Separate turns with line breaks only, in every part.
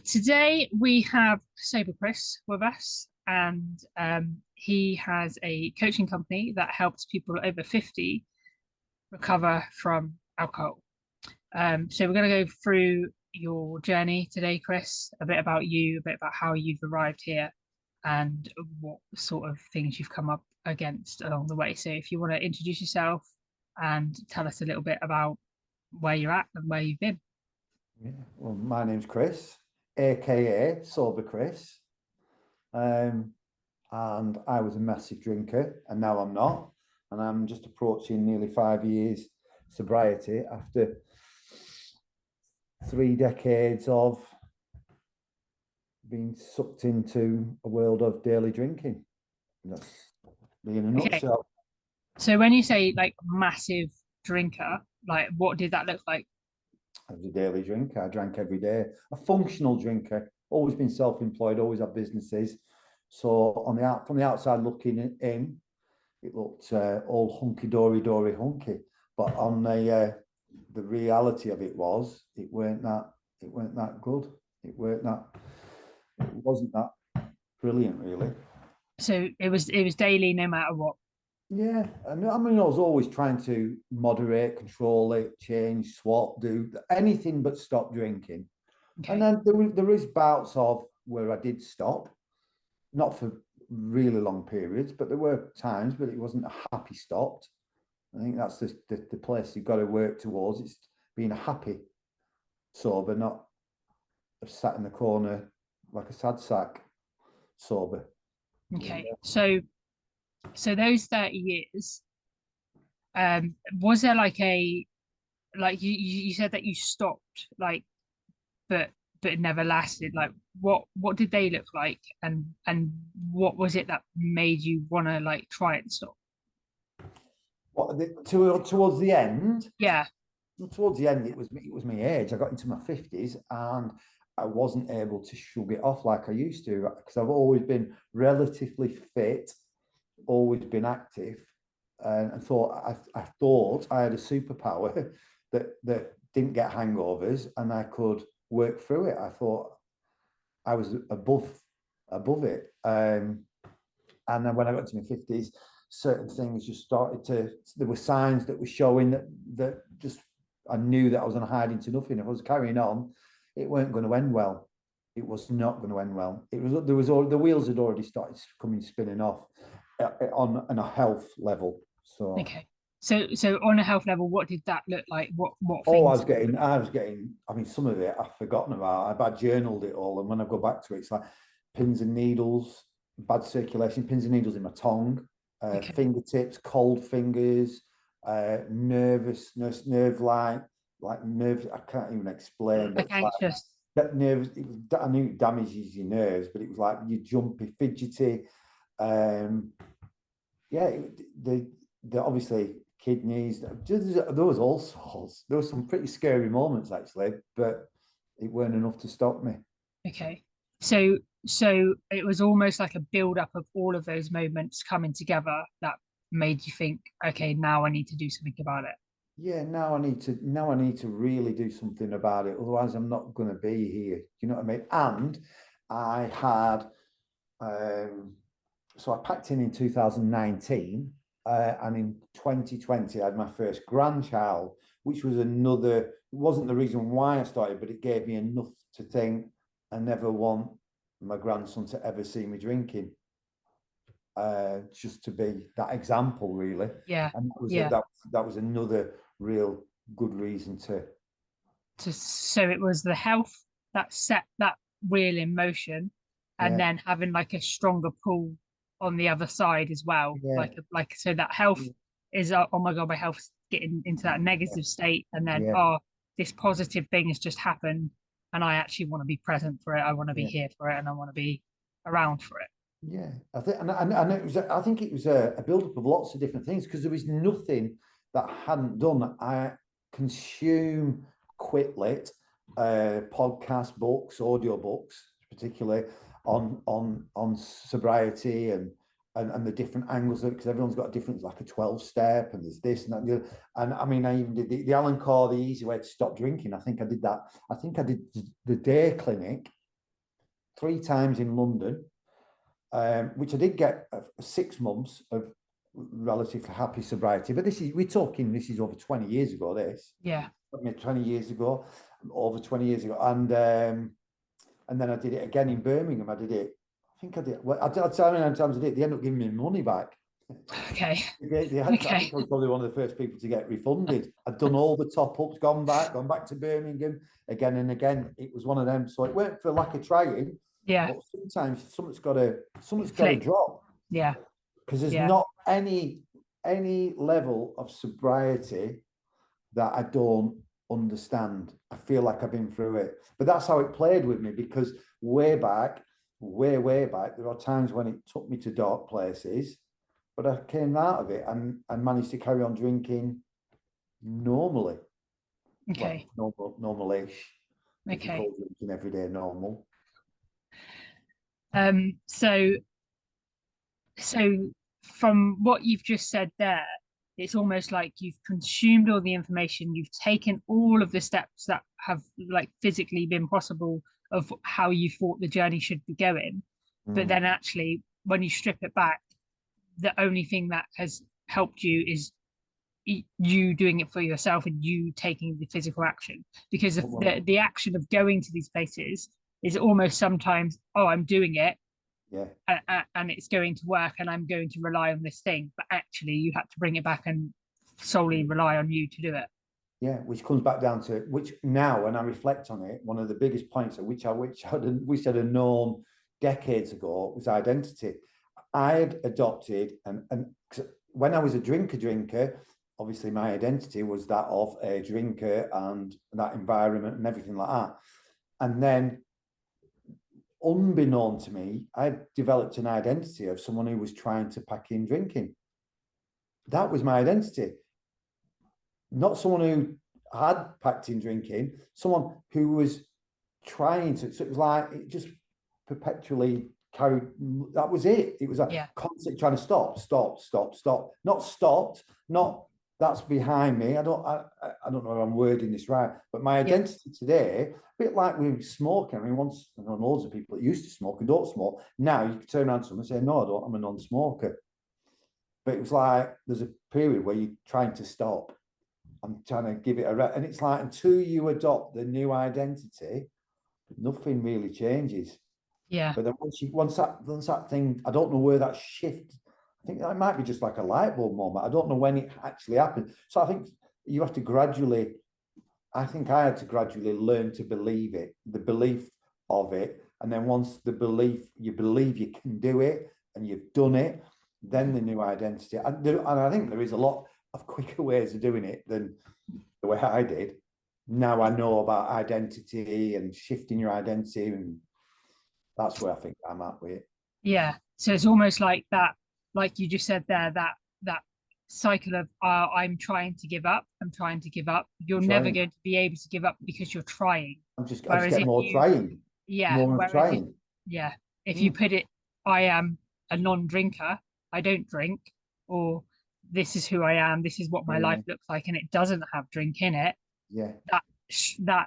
Today we have Sober Chris with us, and he has a coaching company that helps people over 50 recover from alcohol. So we're going to go through your journey today, Chris, a bit about you, a bit about how you've arrived here, and what sort of things you've come up against along the way. So if you want to introduce yourself and tell us a little bit about where you're at and where you've been.
Yeah. Well, my name's Chris, aka Sober Chris. And I was a massive drinker, and now I'm not. And I'm just approaching nearly 5 years sobriety after 3 decades of being sucked into a world of daily drinking. And that's me in a
Okay.
nutshell.
So when you say like massive drinker, like what did that look like?
I was a daily drinker. I drank every day. A functional drinker. Always been self-employed. Always had businesses. So from the outside looking in, it looked all hunky dory hunky. But on the reality of it was, it weren't that good. It wasn't that brilliant, really.
So it was daily no matter what.
Yeah, and I mean, I was always trying to moderate, control it, change, swap, do anything but stop drinking. And
Okay.
then there is bouts of where I did stop, not for really long periods, but there were times, but it wasn't a happy stopped. I think that's the place you've got to work towards. It's being happy sober, not sat in the corner like a sad sack sober.
Okay. So those 30 years, was there like a like you said that you stopped like but but it never lasted. Like what did they look like and what was it that made you want to like try and stop?
Towards the end,
Yeah.
it was my age. I got into my 50s and I wasn't able to shrug it off like I used to because I've always been relatively fit, always been active, and I thought I had a superpower that didn't get hangovers and I could work through it. I thought I was above it. And then when I got to my 50s, certain things just started to, there were signs that were showing that just, I knew that I was on a hiding to nothing. If I was carrying on, it weren't going to end well. It was not going to end well. The wheels had already started spinning off on a health level. So,
Okay. So on a health level, what did that look like? What
oh,
things?
I mean, some of it I've forgotten about. I journaled it all. And when I go back to it, it's like pins and needles, bad circulation, pins and needles in my tongue,
Okay.
fingertips, cold fingers, nervousness, like nerves. I can't even explain, but
Like
it's like
anxious.
that nerves. I knew it damages your nerves, but it was like you jumpy, fidgety. Um, yeah, the obviously kidneys. There was all sorts. There were some pretty scary moments actually, but it weren't enough to stop me.
Okay. So it was almost like a build up of all of those moments coming together that made you think, okay, now I need to do something about it.
Yeah, now I need to really do something about it. Otherwise, I'm not going to be here. You know what I mean? And I had so I packed in 2019, and in 2020 I had my first grandchild, which was another. It wasn't the reason why I started, but it gave me enough to think I never want my grandson to ever see me drinking. Just to be that example, really,
Yeah.
and
Yeah.
that was another real good reason to.
So it was the health that set that wheel in motion, and
Yeah,
then having like a stronger pull on the other side as well.
yeah,
Like so that health is oh my God, my health's getting into that negative state, and then
yeah,
oh, this positive thing has just happened, and I actually want to be present for it. I want to be
yeah.
here for it, and I want to be around for it.
Yeah, I think, and it was. I think it was a build-up of lots of different things because there was nothing that I hadn't done. I consume Quitlet, podcast books, audio books, particularly on sobriety and the different angles of it because everyone's got a different, like a 12 step, and there's this and that. And, and I mean, I even did the Alan Carr, the easy way to stop drinking. I think I did that. I think I did the day clinic 3 times in London, which I did get 6 months of relatively happy sobriety. But we're talking, this is over 20 years ago, this.
Yeah.
20 years ago, over 20 years ago. And then I did it again in Birmingham. I did it, I think I did, well, I tell you how many times I did it, they ended up giving me money back.
Okay.
I think I was probably one of the first people to get refunded. I'd done all the top ups, gone back to Birmingham again and again. It was one of them. So it weren't for lack of trying.
Yeah.
But sometimes something's got to drop.
Yeah.
Because there's not any level of sobriety that I don't understand. I feel like I've been through it. But that's how it played with me, because way back, there are times when it took me to dark places, but I came out of it and managed to carry on drinking normally.
Okay.
Well, normal-ish.
Okay.
If you call drinking every day normal.
So from what you've just said there, it's almost like you've consumed all the information, you've taken all of the steps that have like physically been possible of how you thought the journey should be going. But then actually, when you strip it back, the only thing that has helped you is you doing it for yourself and you taking the physical action, because the action of going to these places is almost sometimes, oh, I'm doing it, and it's going to work and I'm going to rely on this thing, but actually you had to bring it back and solely rely on you to do it.
Yeah, which comes back down to, which now when I reflect on it, one of the biggest points at which I wish I'd have known decades ago was identity. I had adopted, and when I was a drinker, obviously my identity was that of a drinker and that environment and everything like that. And then, unbeknown to me, I developed an identity of someone who was trying to pack in drinking. That was my identity. Not someone who had packed in drinking, someone who was trying to. So it was like, it just perpetually carried. That was it. It was a constant trying to stop. Not stopped, not that's behind me. I don't know if I'm wording this right, but my identity today, a bit like with smoking. I mean, once I know loads of people that used to smoke and don't smoke. Now you can turn around to someone and say, no, I don't, I'm a non-smoker. But it was like there's a period where you're trying to stop. I'm trying to give it and it's like, until you adopt the new identity, nothing really changes.
Yeah.
But then once that thing, I don't know where that shift. I think that might be just like a light bulb moment. I don't know when it actually happened. So I think you have to gradually. I think I had to gradually learn to believe it, the belief of it, and then once you believe you can do it and you've done it, then the new identity. And I think there is a lot of quicker ways of doing it than the way I did. Now I know about identity and shifting your identity, and that's where I think I'm at with it.
Yeah. So it's almost like that, like you just said there, that cycle of I'm trying to give up. You're never going to be able to give up because you're trying.
I just get more trying.
Yeah.
More trying.
If you put it, I am a non-drinker, I don't drink, or this is who I am, this is what my life looks like, and it doesn't have drink in it.
Yeah.
That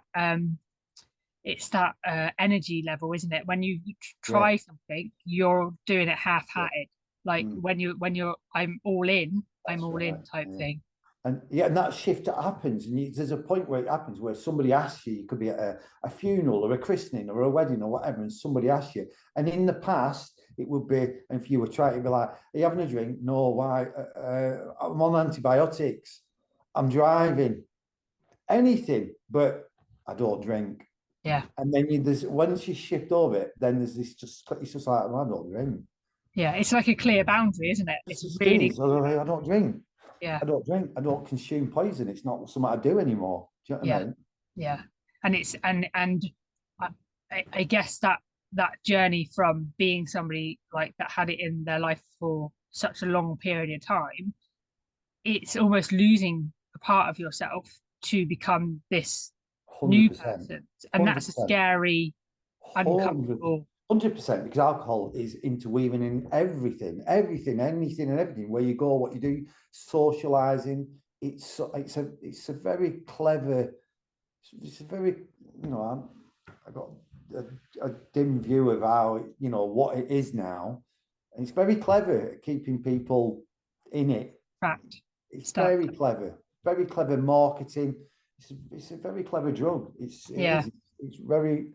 it's that energy level, isn't it? When you try something, you're doing it half-hearted. Like when you're I'm all in, type thing.
And that shift that happens, and there's a point where it happens where somebody asks you, you could be at a funeral or a christening or a wedding or whatever, and somebody asks you, and in the past it would be, and if you were trying to be like, are you having a drink? No, why? I'm on antibiotics, I'm driving, anything, but I don't drink.
Yeah.
And then once you shift over it, then there's this it's just like, well, I don't drink.
Yeah, it's like a clear boundary, isn't it? It's really.
I don't drink.
Yeah.
I don't drink. I don't consume poison. It's not something I do anymore. Do you know what I mean?
Yeah. And it's and I guess that journey from being somebody like that had it in their life for such a long period of time, it's almost losing a part of yourself to become this
100%.
new person. And
100%.
that's a scary, uncomfortable.
100%, because alcohol is interweaving in everything, anything and everything. Where you go, what you do, socializing. It's a very clever. It's a very, I got a dim view of how, you know, what it is now. And it's very clever at keeping people in it.
Fact.
It's
Stuck.
very clever marketing. It's a very clever drug.
Yeah.
It's very,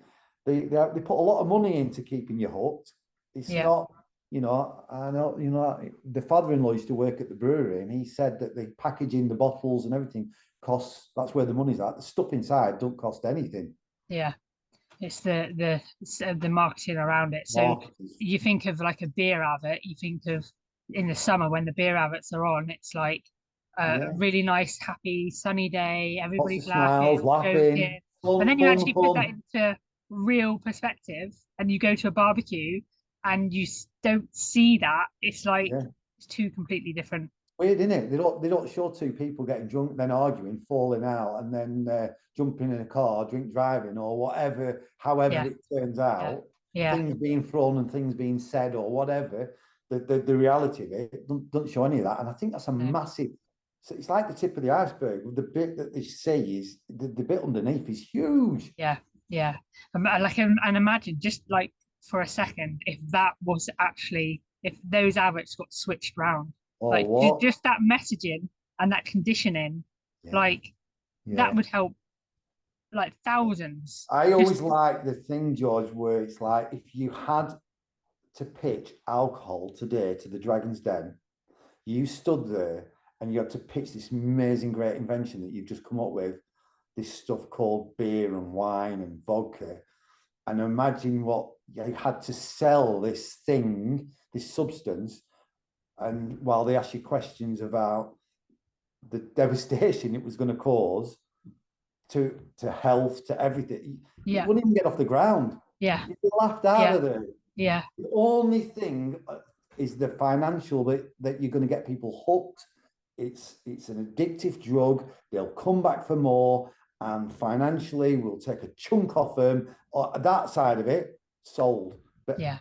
they put a lot of money into keeping you hooked. It's
Yeah.
not, you know, I know, you know, the father-in-law used to work at the brewery, and he said that the packaging, the bottles and everything costs, that's where the money's at. The stuff inside don't cost anything.
Yeah. It's the marketing around it. So
Marketers.
you think of like a beer advert, you think of in the summer when the beer adverts are on, it's like a
Yeah.
really nice, happy, sunny day,
Lots of
everybody's
smiles,
laughing,
laughing,
joking. And
fun,
then you
fun,
actually put that
fun.
into real perspective and you go to a barbecue and you don't see that. It's like
Yeah.
it's two completely different.
Weird, isn't it? They don't show two people getting drunk, then arguing, falling out, and then jumping in a car, drink driving, or whatever. However
Yeah.
it turns
Yeah.
out,
Yeah.
things being thrown and things being said, or whatever. The reality of it don't show any of that, and I think that's a
No.
massive. So it's like the tip of the iceberg. The bit that they see is the bit underneath is huge.
Yeah. Yeah. Like, and imagine just like for a second, if that was actually, if those adverts got switched round,
Or
like
what?
just that messaging and that conditioning,
Yeah,
like that
yeah.
would help like thousands.
I
Just,
always like the thing, George, where it's like if you had to pitch alcohol today to the Dragon's Den, you stood there and you had to pitch this amazing, great invention that you've just come up with, this stuff called beer and wine and vodka. And imagine what you had to sell this thing, this substance, and while they ask you questions about the devastation it was going to cause to health, to everything, it
yeah.
wouldn't even get off the ground.
Yeah.
You'd be laughed out
Yeah.
of there.
Yeah.
The only thing is the financial that you're going to get people hooked. It's an addictive drug. They'll come back for more, and financially, we'll take a chunk off them. That side of it sold, but
Yeah.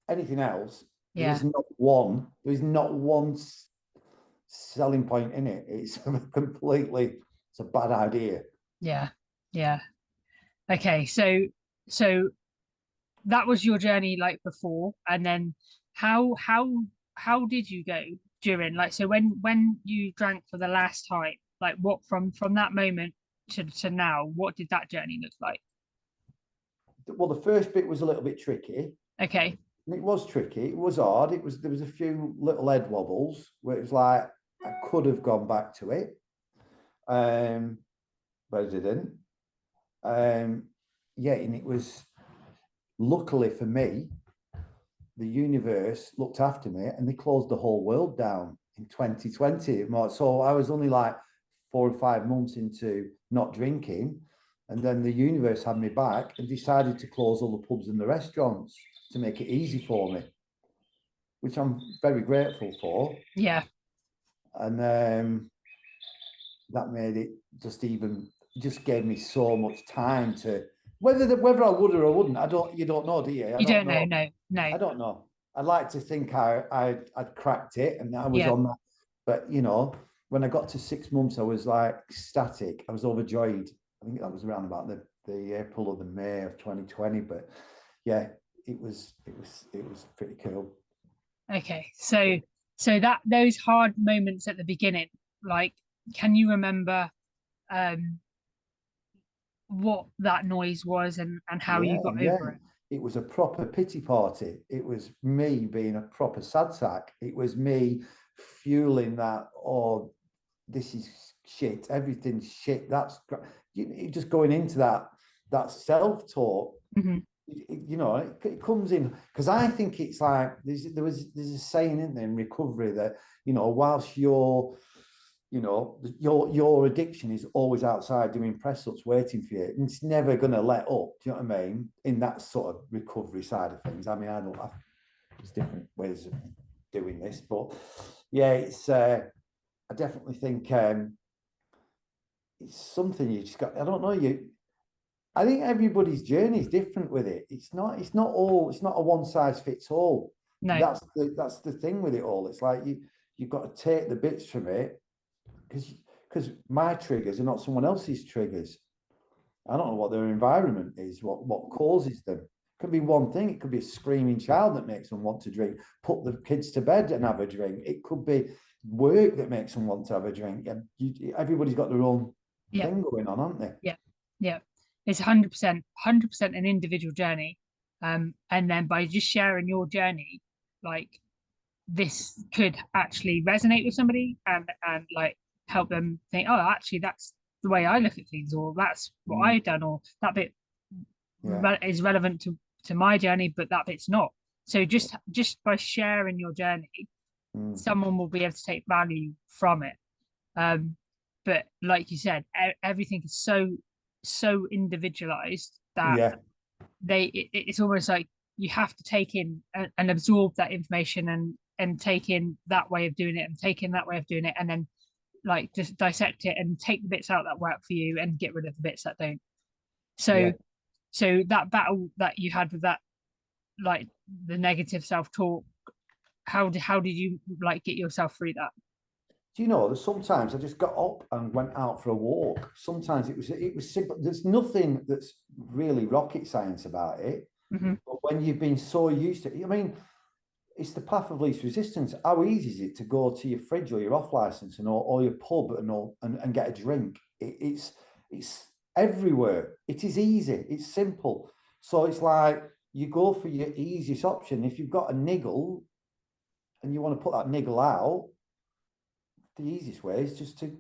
anything else, there
Yeah.
is not one. There is not one selling point in it. It's completely. It's a bad idea.
Yeah. Yeah. Okay. So that was your journey like before, and then how did you go during, like, so when you drank for the last time, like what from that moment to now, what did that journey look like?
Well, the first bit was a little bit tricky.
Okay.
It was tricky. It was hard. There was a few little head wobbles where it was like I could have gone back to it, but I didn't. Yeah, and it was luckily for me, the universe looked after me, and they closed the whole world down in 2020. So I was only like 4 or 5 months into not drinking, and then the universe had me back and decided to close all the pubs and the restaurants to make it easy for me, which I'm very grateful for.
Yeah.
And that made it just gave me so much time to whether I would or I wouldn't. You don't know, do you? I
You
don't
don't know.
know.
No. No.
I don't know. I'd like to think I'd cracked it and I was
Yeah.
on that. But you know, when I got to 6 months, I was like ecstatic. I was overjoyed. I think that was around about the April or the May of 2020. But yeah, it was pretty cool.
Okay. So that those hard moments at the beginning, like, can you remember um what that noise was and how you
Yeah,
got
yeah.
over it?
It was a proper pity party. It was me being a proper sad sack. It was me fueling that, oh, this is shit, everything's shit. You just going into that self-talk.
Hmm.
You know, it comes in because I think it's like there's a saying in there in recovery that, you know, whilst your addiction is always outside doing press ups waiting for you, and it's never going to let up. Do you know what I mean? In that sort of recovery side of things. I mean, there's different ways of doing this, but yeah, it's I definitely think it's something you just got. I don't know. I think everybody's journey is different with it. It's not a one size fits all.
No.
That's the thing with it all. It's like you've got to take the bits from it because my triggers are not someone else's triggers. I don't know what their environment is, what causes them. It could be one thing. It could be a screaming child that makes them want to drink. Put the kids to bed and have a drink. It could be work that makes them want to have a drink. And everybody's got their own
Yeah,
thing going on, aren't they?
yeah, yeah. It's 100% an individual journey. And then by just sharing your journey, like this could actually resonate with somebody and like help them think, oh, actually that's the way I look at things, or that's what
Mm,
I've done, or that bit
yeah.
is relevant to my journey, but that bit's not. So just by sharing your journey,
Mm,
someone will be able to take value from it. Um, but like you said, everything is so individualized that
yeah.
it's almost like you have to take in and absorb that information and take in that way of doing it and take in that way of doing it, and then like just dissect it and take the bits out that work for you and get rid of the bits that don't.
Yeah.
So so that battle that you had with that, like the negative self-talk, how did you like get yourself through that?
Do you know that sometimes I just got up and went out for a walk? Sometimes it was simple. There's nothing that's really rocket science about it.
Hmm.
But when you've been so used to it, I mean, it's the path of least resistance. How easy is it to go to your fridge or your off license or your pub and get a drink? It's everywhere. It is easy. It's simple. So it's like you go for your easiest option. If you've got a niggle and you want to put that niggle out, the easiest way is just to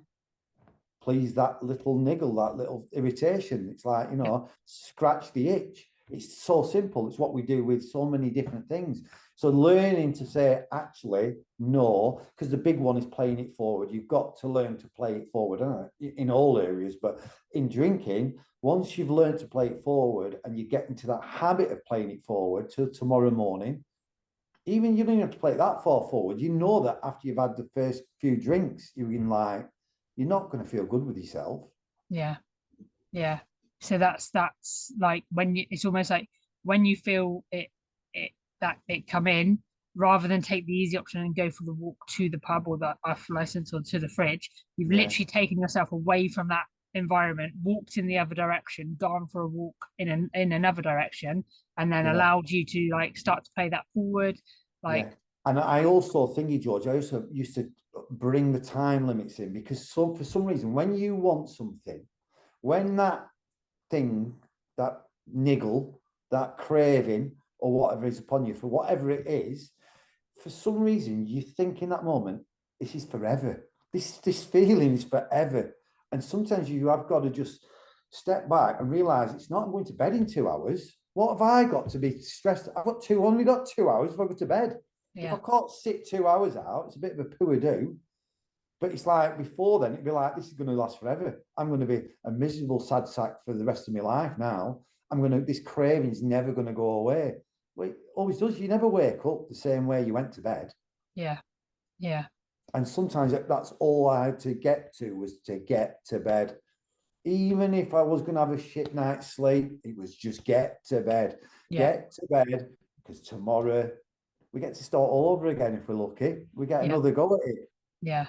please that little niggle, that little irritation. It's like,
Yeah,
scratch the itch. It's so simple. It's what we do with so many different things. So learning to say, actually, no, because the big one is playing it forward. You've got to learn to play it forward in all areas. But in drinking, once you've learned to play it forward and you get into that habit of playing it forward till tomorrow morning, even you don't have to play it that far forward. You know that after you've had the first few drinks, you're in like, you're not going to feel good with yourself.
yeah, yeah. So that's like when you, it's almost like when you feel it that it come in, rather than take the easy option and go for the walk to the pub or the off license or to the fridge, you've
Yeah,
literally taken yourself away from that environment, walked in the other direction, gone for a walk in another direction, and then
yeah,
allowed you to like start to play that forward.
yeah.
Like,
And I also think, George, I also used to bring the time limits in because for some reason, when you want something, when that thing, that niggle, that craving, or whatever is upon you, for whatever it is, for some reason, you think in that moment, this is forever. This feeling is forever. And sometimes you have got to just step back and realize it's not. I'm going to bed in 2 hours. What have I got to be stressed? Only got 2 hours if I go to bed. If I
yeah,
can't sit 2 hours out, it's a bit of a poor do. But it's like before then, it'd be like, this is going to last forever. I'm going to be a miserable sad sack for the rest of my life now. This craving is never going to go away. Well, it always does. You never wake up the same way you went to bed.
yeah, yeah,
And sometimes that's all I had to get to was to get to bed. Even if I was going to have a shit night's sleep, it was just get to bed.
yeah,
Get to bed because tomorrow we get to start all over again if we're lucky. We get
yeah,
another go at it.
yeah,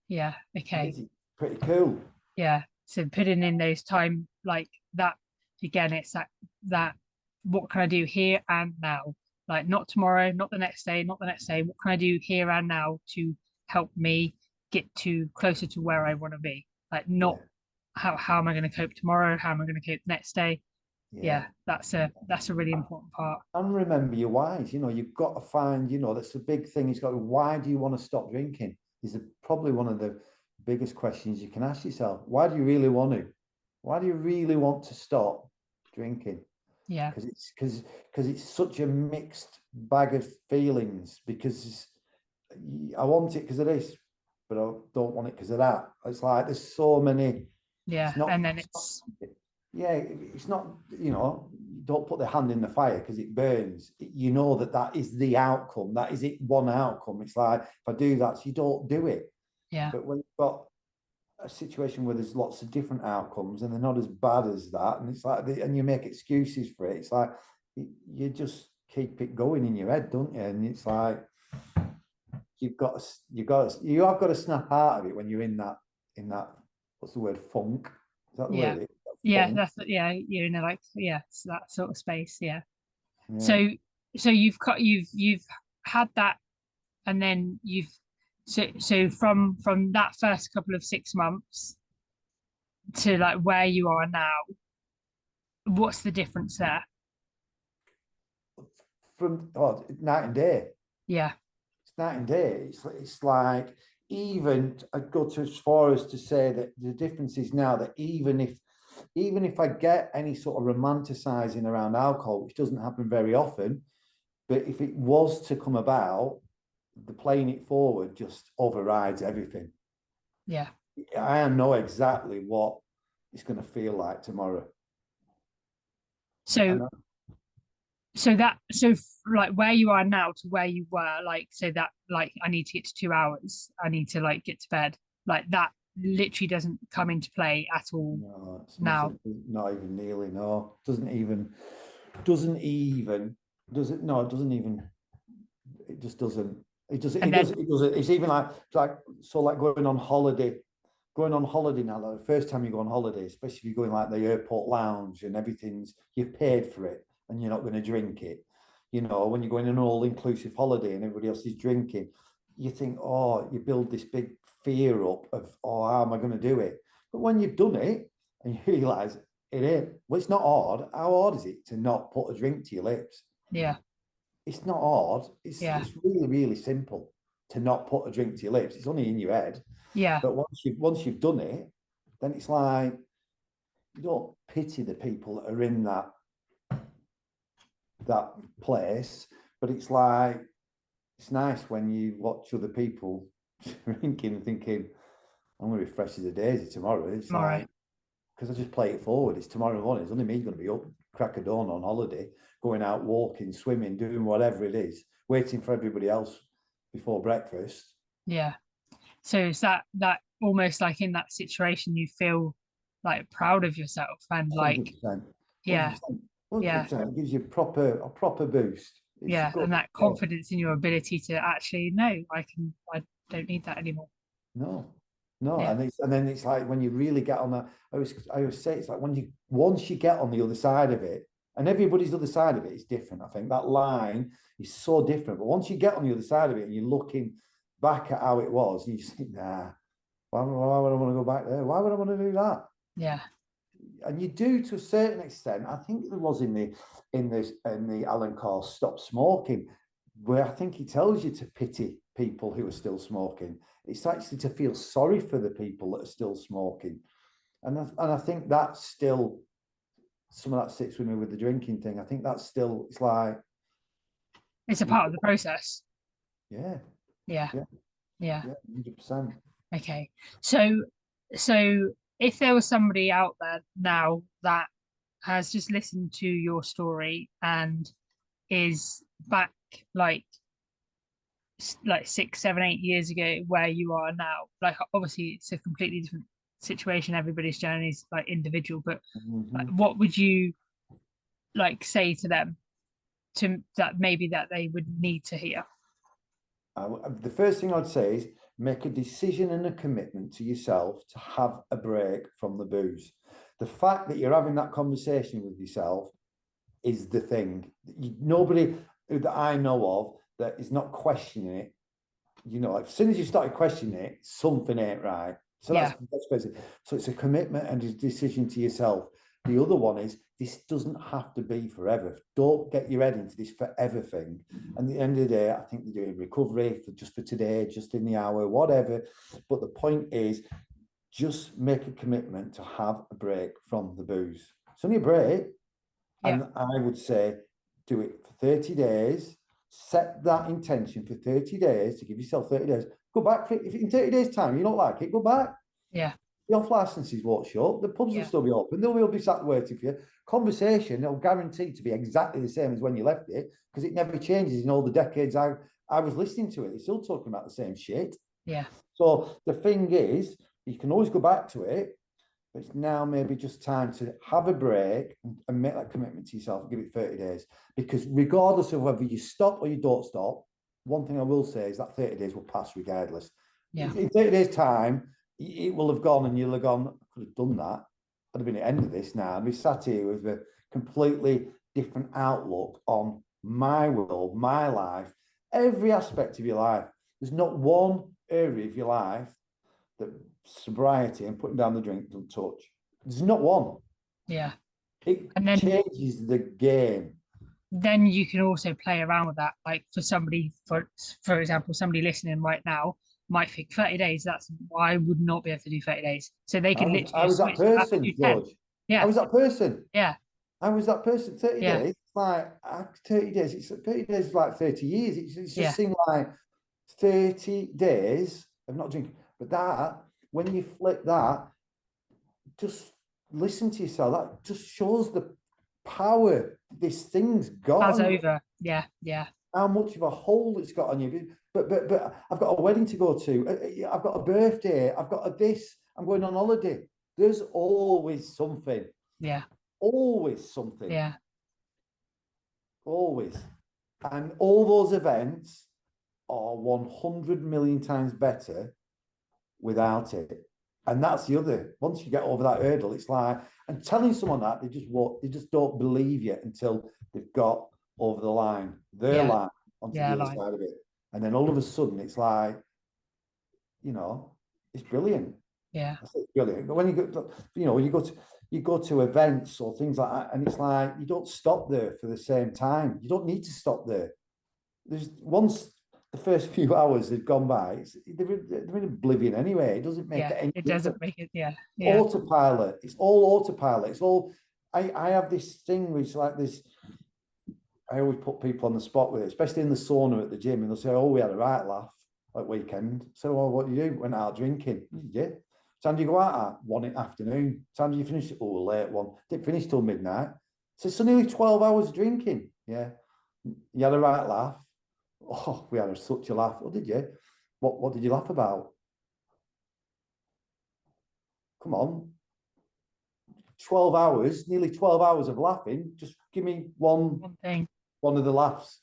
yeah. Okay.
It's pretty cool.
Yeah. So putting in those time like that again, it's that what can I do here and now? Like not tomorrow, not the next day, not the next day. What can I do here and now to help me get to closer to where I want to be? Like not
Yeah,
how am I going to cope tomorrow? How am I going to cope next day?
yeah.
Yeah, that's a really important part.
And remember your whys. You've got to find, that's the big thing. It's got to, why do you want to stop drinking? Is probably one of the biggest questions you can ask yourself. Why do you really want to? Why do you really want to stop drinking?
Yeah,
Because it's such a mixed bag of feelings. Because I want it because of this, but I don't want it because of that. It's like there's so many.
yeah.
It's not.
And then
It's not
it's
yeah, it's not, don't put the hand in the fire because it burns. You know that is the outcome. That is it, one outcome. It's like, if I do that, so you don't do it.
yeah,
But when you've got a situation where there's lots of different outcomes and they're not as bad as that, and it's like, and you make excuses for it, it's like, you just keep it going in your head, don't you? And it's like, you have got to snap out of it when you're in that, what's the word, funk? Is that the
yeah,
word?
Yeah,
funk.
that's yeah, you're in a like yeah, it's that sort of space. Yeah.
Yeah.
So you've had that, and then you've so from that first couple of 6 months to like where you are now, what's the difference there?
From night and day.
Yeah,
It's night and day. It's like, even I go to as far as to say that the difference is now that even if I get any sort of romanticizing around alcohol, which doesn't happen very often, but if it was to come about, the playing it forward just overrides everything.
yeah.
I know exactly what it's going to feel like tomorrow.
So
And
like where you are now to where you were, like so that like I need to get to 2 hours, I need to like get to bed, like that literally doesn't come into play at all
no, it's
now.
nothing, not even nearly, no. Doesn't even, does it? No, it doesn't even, it just doesn't.
And then
It doesn't. It's even like, so like going on holiday now, like the first time you go on holiday, especially if you're going like the airport lounge and everything's, you've paid for it and you're not going to drink it. You know, when you're going on an all-inclusive holiday and everybody else is drinking, you think, oh, you build this big fear up of, oh, how am I going to do it? But when you've done it and you realise it ain't, well, it's not hard. How hard is it to not put a drink to your lips?
yeah,
It's not hard.
yeah,
It's really, really simple to not put a drink to your lips. It's only in your head.
yeah,
But once you've done it, then it's like, you don't pity the people that are in that place, but it's like, it's nice when you watch other people drinking and thinking, I'm going to be fresh as a daisy tomorrow. It's
tomorrow.
like, because I just play it forward. It's tomorrow morning. It's only me going to be up crack of dawn on holiday, going out walking, swimming, doing whatever it is, waiting for everybody else before breakfast.
Yeah. So is that almost like in that situation you feel like proud of yourself and like
100%,
yeah,
100%,
yeah,
100%. It gives you a proper boost. It's
yeah,
good.
and that
Yeah.
confidence in your ability to actually no, I don't need that anymore.
No, no,
Yeah,
and then it's like when you really get on that. I always say it's like when you once you get on the other side of it, and everybody's other side of it is different. I think that line is so different. But once you get on the other side of it and you're looking back at how it was, and you think, nah, why would I want to go back there? Why would I want to do that?
yeah,
And you do to a certain extent. I think there was in the Alan Carr Stop Smoking, where I think he tells you to pity people who are still smoking. It's actually to feel sorry for the people that are still smoking. And I think that's still, some of that sits with me with the drinking thing. I think that's still, it's like,
it's a
we,
part of the process.
yeah,
Yeah,
yeah,
yeah.
yeah, 100%.
Okay. So so if there was somebody out there now that has just listened to your story and is back like like 6, 7, 8 years ago where you are now, like obviously it's a completely different situation, everybody's journey is like individual, but like
Mm-hmm.
what would you like say to them to that maybe that they would need to hear?
The first thing I'd say is make a decision and a commitment to yourself to have a break from the booze. The fact that you're having that conversation with yourself is the thing. Nobody that I know of that is not questioning it. You know, as soon as you started questioning it, something ain't right. So
Yeah,
that's basically. So it's a commitment and a decision to yourself. The other one is this doesn't have to be forever. Don't get your head into this forever thing. And at the end of the day, I think they're doing recovery for just for today, just in the hour, whatever. But the point is, just make a commitment to have a break from the booze. It's only a break,
yeah,
and I would say do it for 30 days. Set that intention for 30 days to give yourself 30 days. Go back for it. If in 30 days' time you don't like it, go back.
yeah,
The off licenses won't shut. The pubs will
yeah,
still be open. They'll be sat waiting for you. Conversation, they'll guarantee to be exactly the same as when you left it because it never changes in all the decades I was listening to it. They're still talking about the same shit.
yeah,
So the thing is, you can always go back to it, but it's now maybe just time to have a break and make that commitment to yourself and give it 30 days. Because regardless of whether you stop or you don't stop, one thing I will say is that 30 days will pass regardless.
yeah,
If in 30 days' time, it will have gone and you'll have gone, I could have done that. I'd have been at the end of this now. I'd be sat here with a completely different outlook on my world, my life, every aspect of your life. There's not one area of your life that sobriety and putting down the drink don't touch. There's not one.
Yeah.
It
And then
changes the game.
then you can also play around with that. Like for somebody, for example, somebody listening right now might think 30 days, that's why I would not be able to do 30 days. So they could literally
I
just
was that
switch that up and
person,
do 10.
George. I
Yeah.
was that person.
Yeah.
I was that person. 30
Yeah.
days, like 30 days. It's 30 days is like 30 years. It's just
Yeah.
seemed like 30 days of not drinking. But that, when you flip that, just listen to yourself. That just shows the power this thing's got
Has
on you,
over. Yeah. Yeah.
how much of a hold it's got on you. But I've got a wedding to go to. I've got a birthday. I've got a this. I'm going on holiday. There's always something.
Yeah.
Always something.
Yeah.
Always. And all those events are 100 million times better without it. And that's the other. Once you get over that hurdle, it's like, and telling someone that they just don't believe you until they've got over the line, their
Yeah.
line onto
Yeah.
the other
Like,
side of it. And then all of a sudden it's like, it's brilliant.
yeah.
It's brilliant. But when you go, when you go to events or things like that, and it's like you don't stop there for the same time. You don't need to stop there. There's once the first few hours have gone by, they're in oblivion anyway. It doesn't make
Yeah.
any
It
difference.
doesn't make it. Yeah. Yeah.
Autopilot. It's all autopilot. It's all. I have this thing which like this. I always put people on the spot with it, especially in the sauna at the gym, and they'll say, "Oh, we had a right laugh at weekend." So, well, what do you do? Went out drinking. Yeah. Time do you go out at? 1 in the afternoon. Time do you finish? Oh, late one. Didn't finish till midnight. So nearly 12 hours drinking. Yeah. You had a right laugh. Oh, we had such a laugh. Oh, did you? What did you laugh about? Come on. 12 hours, nearly 12 hours of laughing. Just give me one
thing.
One of the laughs.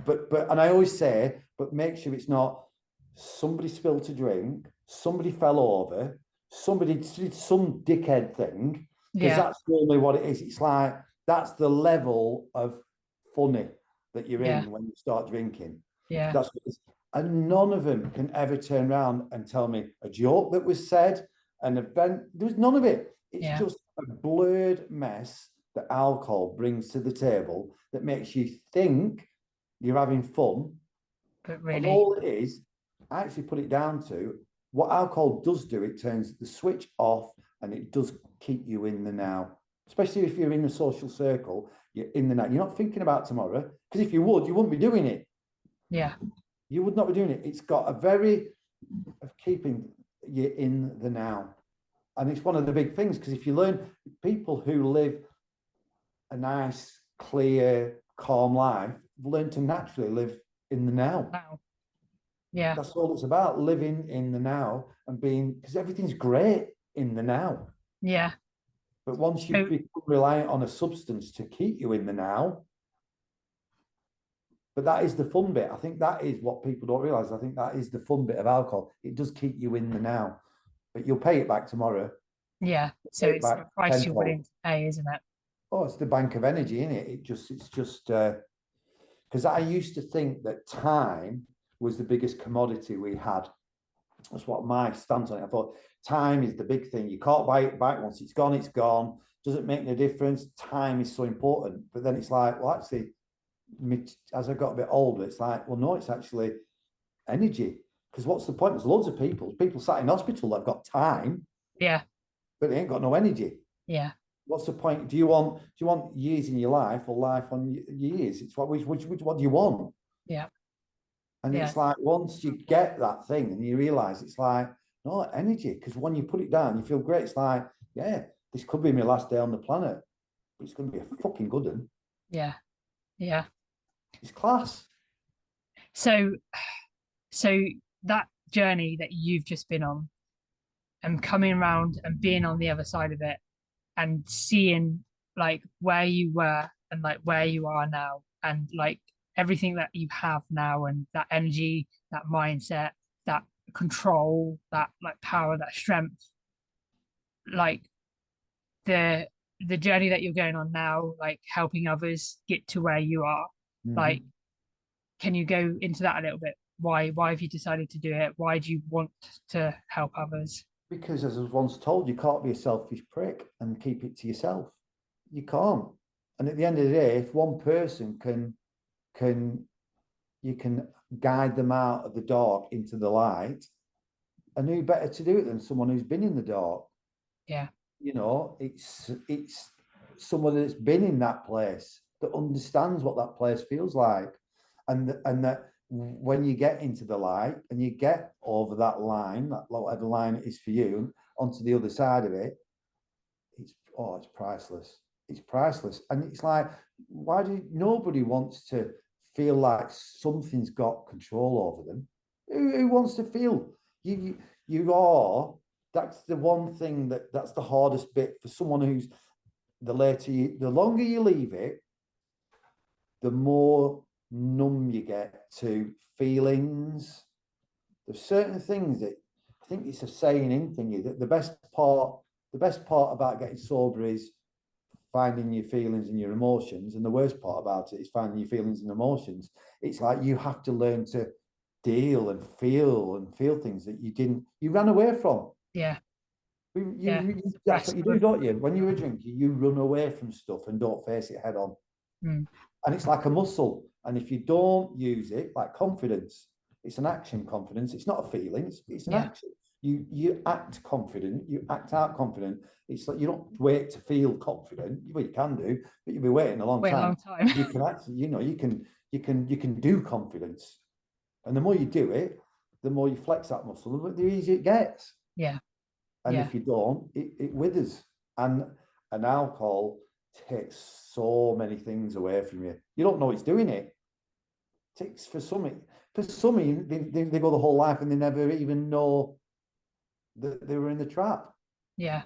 But and I always say, but make sure it's not somebody spilled a drink, somebody fell over, somebody did some dickhead thing, because that's normally what it is. It's like that's the level of funny that you're in when you start drinking.
Yeah.
That's what it is. And none of them can ever turn around and tell me a joke that was said, an event. There was none of it. It's just a blurred mess that alcohol brings to the table that makes you think you're having fun.
But really,
and all it is, I actually put it down to what alcohol does do. It turns the switch off and it does keep you in the now. Especially if you're in a social circle, you're in the now. You're not thinking about tomorrow, because if you would, you wouldn't be doing it.
Yeah.
You would not be doing it. It's got a very of keeping you in the now. And it's one of the big things, because if you learn, people who live a nice, clear, calm life learn to naturally live in the now.
Yeah.
That's all it's about, living in the now and being, because everything's great in the now.
Yeah.
But once you become reliant on a substance to keep you in the now, but that is the fun bit. I think that is what people don't realize. I think that is the fun bit of alcohol. It does keep you in the now, but you'll pay it back tomorrow.
Yeah. So it's the price you're willing to pay, isn't it?
Oh, it's the bank of energy, isn't it? It's just because I used to think that time was the biggest commodity we had. That's what my stance on it. I thought time is the big thing. You can't buy it back. Once it's gone, it's gone. Doesn't make no difference. Time is so important. But then it's like, well, actually, as I got a bit older, it's like, well, no, it's actually energy. Because what's the point? There's loads of people sat in hospital that've got time.
Yeah.
But they ain't got no energy.
Yeah.
What's the point? Do you want years in your life or life on years? It's what do you want?
Yeah.
And it's like once you get that thing and you realize it's like, no, energy. Because when you put it down, you feel great. It's like, yeah, this could be my last day on the planet, but it's going to be a fucking good one.
Yeah. Yeah.
It's class.
So that journey that you've just been on and coming around and being on the other side of it and seeing like where you were and like where you are now and like everything that you have now and that energy, that mindset, that control, that like power, that strength, like the the journey that you're going on now, like helping others get to where you are, like,
Mhm.
can you go into that a little bit? Why have you decided to do it? Why do you want to help others?
Because as I was once told, you can't be a selfish prick and keep it to yourself. You can't. And at the end of the day, if one person can you can guide them out of the dark into the light, and who better to do it than someone who's been in the dark?
Yeah,
It's someone that's been in that place that understands what that place feels like, and that when you get into the light and you get over that line, that whatever line it is for you, onto the other side of it, it's priceless. It's priceless, and it's like, why do nobody wants to feel like something's got control over them? Who wants to feel you are? That's the one thing that's the hardest bit for someone who's the longer you leave it, the more numb you get to feelings. There's certain things that I think it's a saying in thingy that the best part about getting sober is finding your feelings and your emotions, and the worst part about it is finding your feelings and emotions. It's like you have to learn to deal and feel things that you ran away from.
yeah, yeah.
That's
Suppress
what you
some
do,
of
don't you? When you're a drinker, you run away from stuff and don't face it head on.
mm,
And it's like a muscle. And if you don't use it, like confidence, it's an action. Confidence, it's not a feeling, it's an
yeah,
action. You act confident, you act out confident. It's like you don't wait to feel confident. Well, you can do, but you'll be waiting a long
wait a
time.
long time.
You can actually, you can do confidence. And the more you do it, the more you flex that muscle, the easier it gets.
Yeah,
And
yeah,
if you don't, it withers. And an alcohol takes so many things away from you. You don't know it's doing it. It takes for some, they go the whole life and they never even know that they were in the trap.
yeah,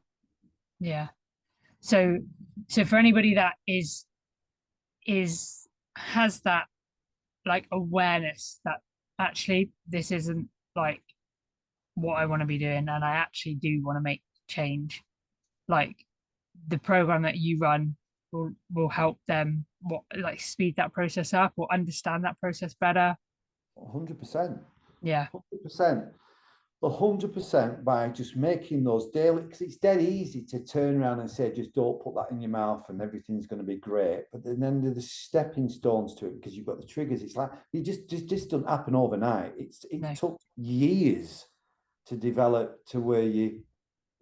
yeah. So, so for anybody that is has that like awareness that actually this isn't like what I want to be doing, and I actually do want to make change, like the program that you run will help them what like speed that process up or understand that process better.
100%.
Yeah,
100%. 100% by just making those daily, because it's dead easy to turn around and say, just don't put that in your mouth and everything's going to be great. But then there's the stepping stones to it because you've got the triggers. It's like it just doesn't happen overnight. It
no,
took years to develop to where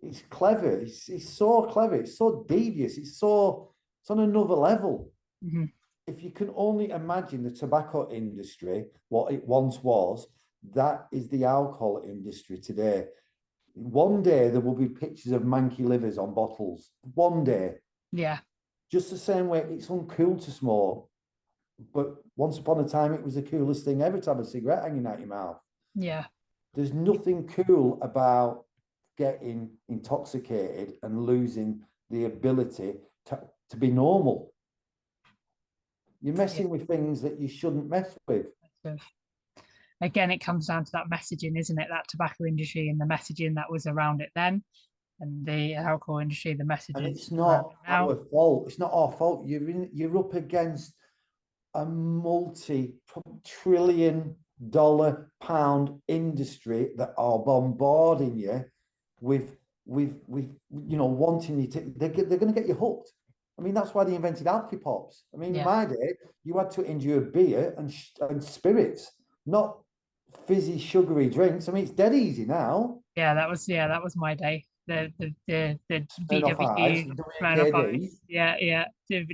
it's clever. It's so clever. It's so devious. It's on another level.
hmm,
If you can only imagine the tobacco industry, what it once was, that is the alcohol industry today. One day there will be pictures of manky livers on bottles. One day.
yeah,
Just the same way it's uncool to smoke. But once upon a time, it was the coolest thing ever to have a cigarette hanging out your mouth.
yeah,
There's nothing cool about getting intoxicated and losing the ability to be normal. You're
yeah.
messing with things that you shouldn't mess with.
So again, it comes down to that messaging, isn't it? That tobacco industry and the messaging that was around it then, and the alcohol industry, the
And
messages
it's
around it
not
now.
our fault. It's not our fault. You're up against a multi-trillion dollar pound industry that are bombarding you with wanting you to they're going to get you hooked. I mean, that's why they invented alky pops. I mean, in
Yeah,
my day, you had to endure beer and spirits, not fizzy, sugary drinks. I mean, it's dead easy now.
yeah, that was my day. The
Smirnoff Ice,
BWQ,
the
Smirnoff
WKD.
Ice, yeah, yeah,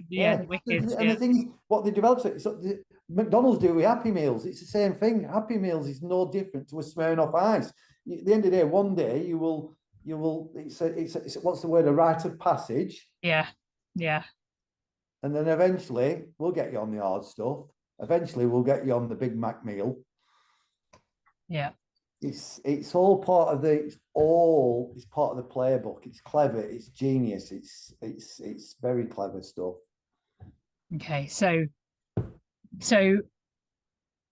Yeah,
the Wickeds,
and
yeah,
the thing is, what they developed it. So McDonald's do with Happy Meals. It's the same thing. Happy Meals is no different to a Smirnoff Ice. At the end of the day, one day you will. It's what's the word? A rite of passage,
yeah, yeah,
and then eventually we'll get you on the hard stuff. Eventually, we'll get you on the Big Mac meal.
yeah.
It's all part of it's part of the playbook. It's clever. It's genius. It's very clever stuff.
Okay, so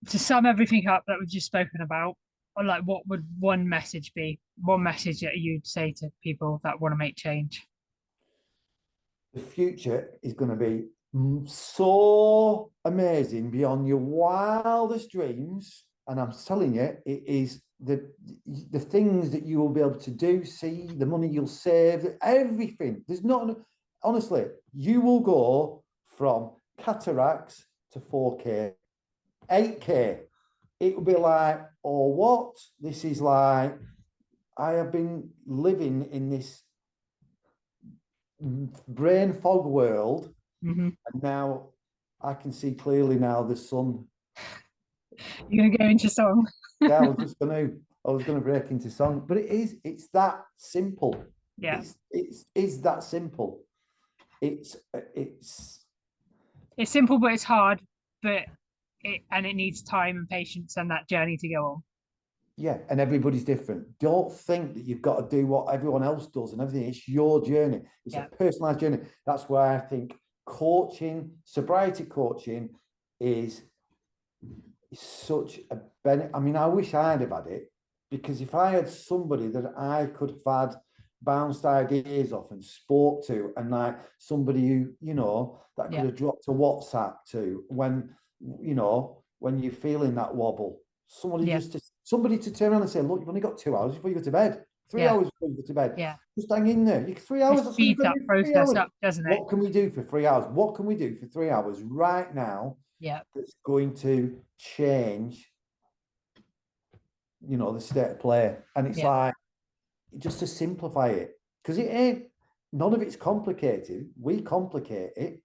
to sum everything up that we've just spoken about, or like what would one message be? One message that you'd say to people that want to make change?
The future is going to be so amazing beyond your wildest dreams. And I'm telling you, it is the things that you will be able to do, see, the money you'll save, everything. There's not, honestly, you will go from cataracts to 4K, 8K. It will be like, oh, what? This is like, I have been living in this brain fog world,
Mhm.
and now I can see clearly now the sun.
You're gonna go into song.
Yeah, I was gonna break into song, but it's that simple.
Yeah,
It's that simple. It's
it's simple, but it's hard. But it needs time and patience and that journey to go on.
yeah, and everybody's different. Don't think that you've got to do what everyone else does and everything. It's your journey. It's a
Yeah,
personalized journey. That's why I think coaching, sobriety coaching, is such a benefit. I mean, I wish I'd have had it, because if I had somebody that I could have had bounced ideas off and spoke to, and like somebody who, that I could
yeah,
have dropped a WhatsApp to when, when you're feeling that wobble,
yeah,
somebody to turn around and say, look, you've only got 2 hours before you go to bed, three
yeah,
hours before you go to bed.
yeah.
Just hang in there. You 3 hours,
Just
that's what you've
speeds
got to
that
do for three
process
hours.
up, doesn't it?
What can we do for 3 hours? What can we do for 3 hours right now
Yeah,
that's going to change, the state of play? And it's
yeah,
like, just to simplify it, because it ain't, none of it's complicated. We complicate it.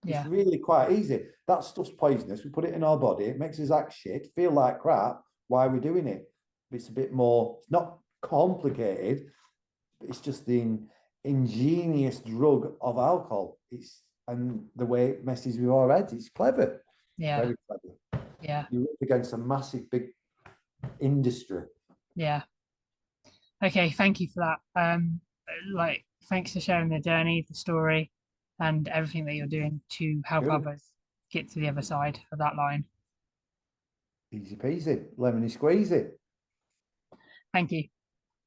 It's
yeah,
really quite easy. That stuff's poisonous. We put it in our body. It makes us act shit, feel like crap. Why are we doing it? It's a bit more, it's not complicated. It's just the ingenious drug of alcohol. And the way it messes with our heads. It's clever.
yeah,
Very clever.
yeah,
You're up against a massive big industry.
yeah. Okay, thank you for that. Like, thanks for sharing the journey, the story, and everything that you're doing to help
Cool.
others get to the other side of that line.
Easy peasy, lemony squeezy.
Thank you.